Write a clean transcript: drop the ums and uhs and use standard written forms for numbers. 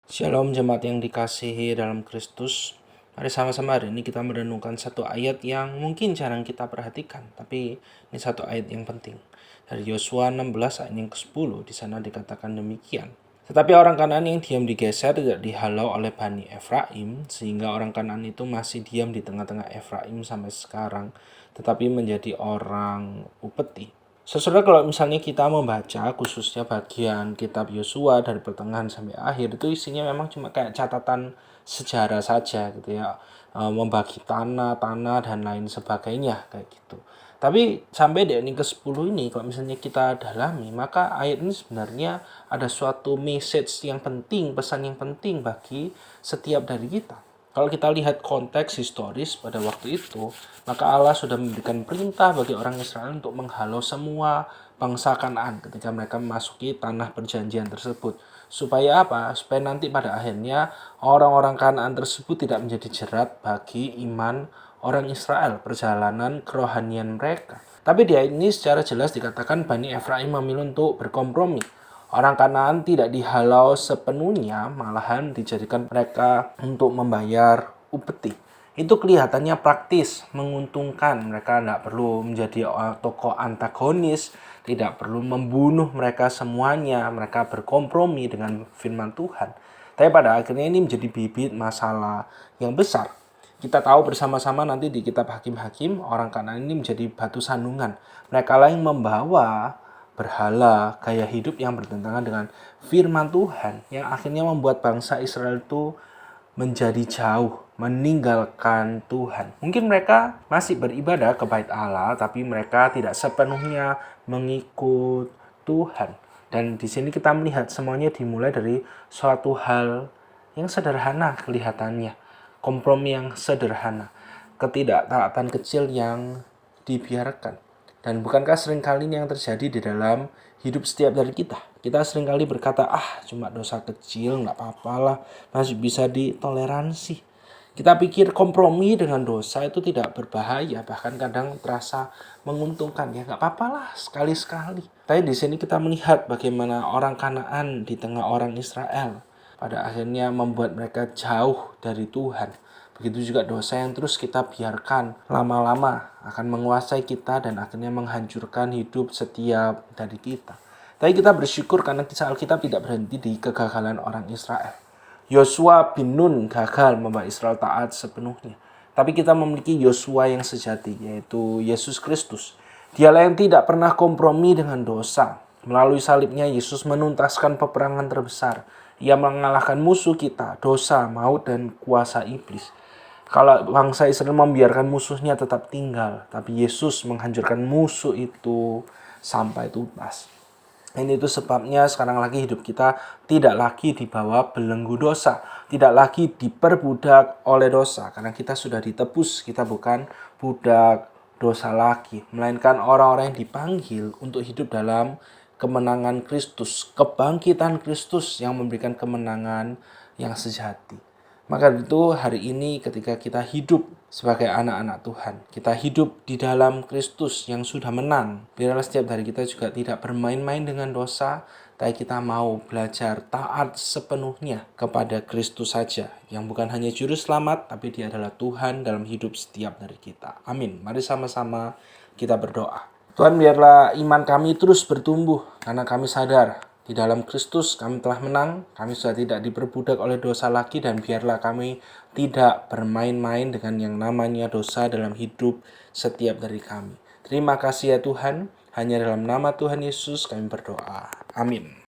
Shalom jemaat yang dikasihi dalam Kristus. Mari sama-sama hari ini kita merenungkan satu ayat yang mungkin jarang kita perhatikan, tapi ini satu ayat yang penting. Dari Yosua 16 ayat yang ke-10 di sana dikatakan demikian. Tetapi orang Kanaan yang diam di Geser tidak dihalau oleh Bani Efraim, sehingga orang Kanaan itu masih diam di tengah-tengah Efraim sampai sekarang, tetapi menjadi orang upeti. Saudara, kalau misalnya kita membaca khususnya bagian kitab Yosua dari pertengahan sampai akhir, itu isinya memang cuma kayak catatan sejarah saja gitu ya, membagi tanah dan lain sebagainya kayak gitu. Tapi sampai di ayat ke-10 ini, kalau misalnya kita dalami, maka ayat ini sebenarnya ada suatu message yang penting, pesan yang penting bagi setiap dari kita. Kalau kita lihat konteks historis pada waktu itu, maka Allah sudah memberikan perintah bagi orang Israel untuk menghalau semua bangsa Kanaan ketika mereka memasuki tanah perjanjian tersebut. Supaya apa? Supaya nanti pada akhirnya orang-orang Kanaan tersebut tidak menjadi jerat bagi iman orang Israel, perjalanan kerohanian mereka. Tapi di ayat ini secara jelas dikatakan Bani Efraim memilih untuk berkompromi. Orang Kanaan tidak dihalau sepenuhnya, malahan dijadikan mereka untuk membayar upeti. Itu kelihatannya praktis, menguntungkan. Mereka tidak perlu menjadi tokoh antagonis, tidak perlu membunuh mereka semuanya. Mereka berkompromi dengan firman Tuhan. Tapi pada akhirnya ini menjadi bibit masalah yang besar. Kita tahu bersama-sama nanti di kitab Hakim-Hakim, orang Kanaan ini menjadi batu sandungan. Mereka lah yang membawa berhala, gaya hidup yang bertentangan dengan firman Tuhan, yang akhirnya membuat bangsa Israel itu menjadi jauh, meninggalkan Tuhan. Mungkin mereka masih beribadah ke bait Allah, tapi mereka tidak sepenuhnya mengikut Tuhan. Dan di sini kita melihat semuanya dimulai dari suatu hal yang sederhana kelihatannya. Kompromi yang sederhana. Ketidaktaatan kecil yang dibiarkan. Dan bukankah seringkali ini yang terjadi di dalam hidup setiap dari kita? Kita seringkali berkata, cuma dosa kecil, nggak apa-apalah, masih bisa ditoleransi. Kita pikir kompromi dengan dosa itu tidak berbahaya, bahkan kadang terasa menguntungkan. Ya nggak apa-apalah, sekali-sekali. Tapi di sini kita melihat bagaimana orang Kanaan di tengah orang Israel pada akhirnya membuat mereka jauh dari Tuhan. Begitu juga dosa yang terus kita biarkan lama-lama akan menguasai kita dan akhirnya menghancurkan hidup setiap dari kita. Tapi kita bersyukur karena kisah Alkitab tidak berhenti di kegagalan orang Israel. Yosua bin Nun gagal membawa Israel taat sepenuhnya. Tapi kita memiliki Yosua yang sejati, yaitu Yesus Kristus. Dialah yang tidak pernah kompromi dengan dosa. Melalui salibnya, Yesus menuntaskan peperangan terbesar. Ia mengalahkan musuh kita, dosa, maut, dan kuasa iblis. Kalau bangsa Israel membiarkan musuhnya tetap tinggal, tapi Yesus menghancurkan musuh itu sampai tuntas. Ini itu sebabnya sekarang lagi hidup kita tidak lagi di bawah belenggu dosa, tidak lagi diperbudak oleh dosa, karena kita sudah ditebus, kita bukan budak dosa lagi, melainkan orang-orang yang dipanggil untuk hidup dalam kemenangan Kristus, kebangkitan Kristus yang memberikan kemenangan yang sejati. Maka itu hari ini ketika kita hidup sebagai anak-anak Tuhan, kita hidup di dalam Kristus yang sudah menang. Biarlah setiap hari kita juga tidak bermain-main dengan dosa, tapi kita mau belajar taat sepenuhnya kepada Kristus saja, yang bukan hanya juru selamat, tapi Dia adalah Tuhan dalam hidup setiap dari kita. Amin. Mari sama-sama kita berdoa. Tuhan, biarlah iman kami terus bertumbuh, karena kami sadar di dalam Kristus kami telah menang, kami sudah tidak diperbudak oleh dosa lagi, dan biarlah kami tidak bermain-main dengan yang namanya dosa dalam hidup setiap dari kami. Terima kasih ya Tuhan, hanya dalam nama Tuhan Yesus kami berdoa. Amin.